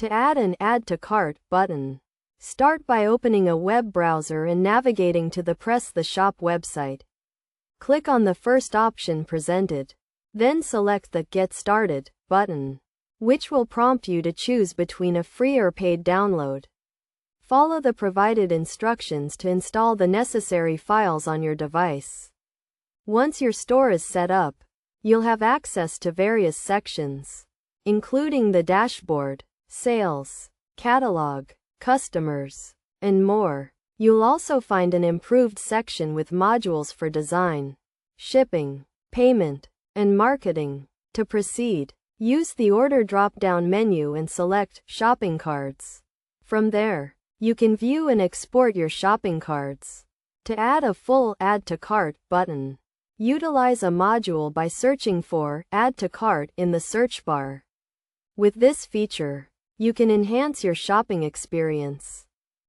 To add an Add to Cart button, start by opening a web browser and navigating to the Prestashop website. Click on the first option presented. Then select the Get Started button, which will prompt you to choose between a free or paid download. Follow the provided instructions to install the necessary files on your device. Once your store is set up, you'll have access to various sections, including the dashboard, sales, catalog, customers, and more. You'll also find an improved section with modules for design, shipping, payment, and marketing. To proceed, use the Order drop-down menu and select Shopping Cards. From there, you can view and export your shopping cards. To add a full Add to Cart button, utilize a module by searching for Add to Cart in the search bar. With this feature, you can enhance your shopping experience.